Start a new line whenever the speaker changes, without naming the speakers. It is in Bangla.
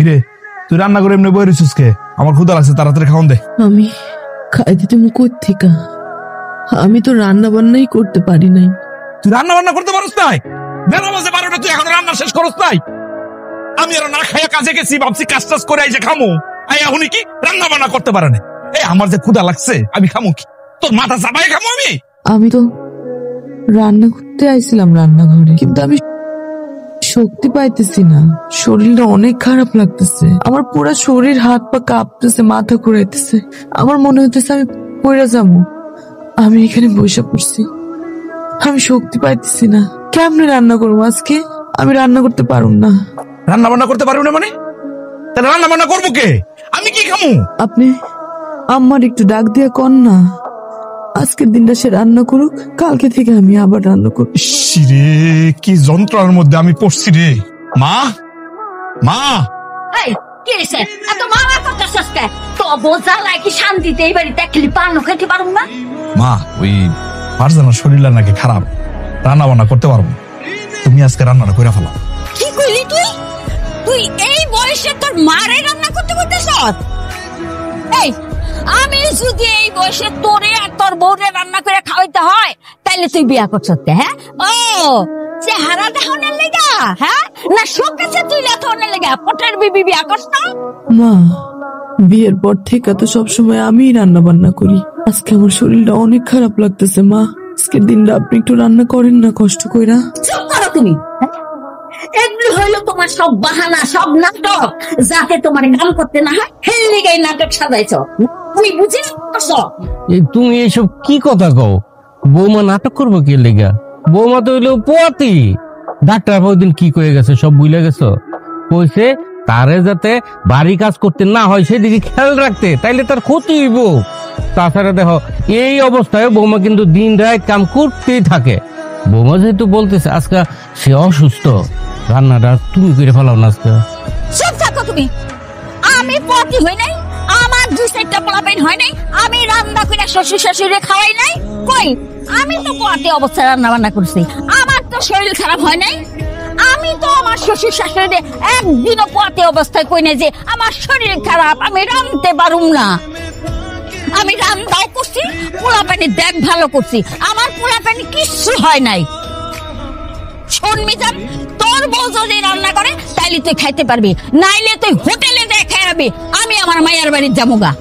কিরে তুই রান্না করে এমনি বই রইছিস কে? আমার ক্ষুধা লাগছে, তাড়াতাড়ি খাওন দে।
আমি খাইতে তুমি কোত্থেকা? আমি তো রান্না বান্নাই করতে পারি নাই।
তুই রান্না বান্না করতে পারস নাই? বেলা বাজে 12টা, তুই এখন রান্না শেষ করস নাই? আমি আর না খাইয়া কাজে গেছি, ভাবছি কাজ টাজ করে আইসে খামো, আই এখনই কি রান্না বান্না করতে পারে না? এই আমার যে ক্ষুধা লাগছে, আমি খামো কি? তোর মাথা চাপাই খামো আমি?
আমি তো রান্না করতে আইছিলাম রান্নাঘরে, কিন্তু আমি শক্তি পাইতেছি না। শরীরটা অনেক খারাপ লাগতেছে, আমার পুরো শরীর হাত পা কাঁপতেছে, মাথা ঘুরাইতেছে। আমার মনে হইতেছে আমি পড়ে যাবো। আমি এখানে বসে পড়ছি, আমি শক্তি পাইতেছি না। কেমনে রান্না করবো আজকে? আমি রান্না করতে পারুম না।
রান্না বান্না করতে পারবি না মানে? তাহলে রান্না বান্না করবো কে? আমি কি খামো?
আপনি আমার একটু ডাক দিয়া কন না, আজকের দিনটা সে রান্না করুক, কালকে থেকে আমি আবার রান্না করব।
রে কি যন্ত্রণার মধ্যে আমি পড়ছি রে। মা, মা,
কি হয়েছে? এত মামা করতেছিস কে? তো বোঝা লাগে শান্তিতে এই বাড়িতে একলি পান খেতে পারুম না।
মা ওই ফারজানার শরীরটা নাকি খারাপ, রান্না বান্না করতে পারবো না। তুমি আজকে রান্নাটা করে ফেলো।
কি কইলি তুই? তুই এই বয়সে তোর মারে রান্না করতে করতেছ? এই আমি যদি এই বয়সে তোরে আর তোর বউরে রান্না করে খাওয়াইতে হয়, তাইলে তুই বিয়া করছিস? হ্যাঁ, ও চেহারা দেখানোর লেগা? হ্যাঁ, না শোকেছে তুই লেখানোর লেগা? পটের বিবি বিয়া করছ না?
মা, বিয়ের পর থেকে তো সবসময় আমি রান্না বান্না করি। আজকে আমার শরীরটা অনেক খারাপ লাগতেছে মা। আজকের দিনটা আপনি একটু রান্না করেন না কষ্ট কইরা।
চুপ করো তুমি। এগুলো হইলো তোমার সব বাহানা, সব নাটক, যাতে তোমার কাম করতে না হয়। হেললি গাই নাটক সাজাইছ, তুমি বুঝিস?
তুমি এইসব কি কথা কও? বৌমা নাটক করবো কি লেগা? বৌমা তো হইলো পোয়াতি। ডাক্তার ওইদিন কি কয়ে গেছে সব বুঝলে গেছো? কইছে তারে যাতে বাড়ি কাজ করতে না হয় সেদিকে খেয়াল রাখতে, তাইলে তার ক্ষতি হইব। তাছাড়া দেখো এই অবস্থায় বৌমা কিন্তু দিন রাত কাম করতেই থাকে। বৌমা যেহেতু বলতেছে আজকে সে অসুস্থ, রান্নাটা তুমি করে ফেলাও না আজকে।
চুপ থাকো তুমি। আমি পটি হই নাই, আমার 2-4টা পোলাপাইন হয় নাই, আমি রান্না করে শ্বশুর শাশুড়ি খাওয়াই নাই। কই আমি তো পটি অবস্থায় রান্না বান্না করছি, আমার তো শরীর খারাপ হয় নাই। আমি তো আমার শ্বশুর শাশুড়ি একদিনও পটি অবস্থায় কই নাই যে আমার শরীর খারাপ, আমি রাঁধতে পারুম না। আমি রান্নাও করছি, পোলাপানি দেখ ভালো করছি, আমার পোলাপানি কিচ্ছু হয় নাই। শোন মিজান, তোর বউ যদি রান্না করে তাইলে তুই খাইতে পারবি, নাইলে তুই হোটেলে দেখাই আমি আমার মায়ের বাড়ির যাবো গা।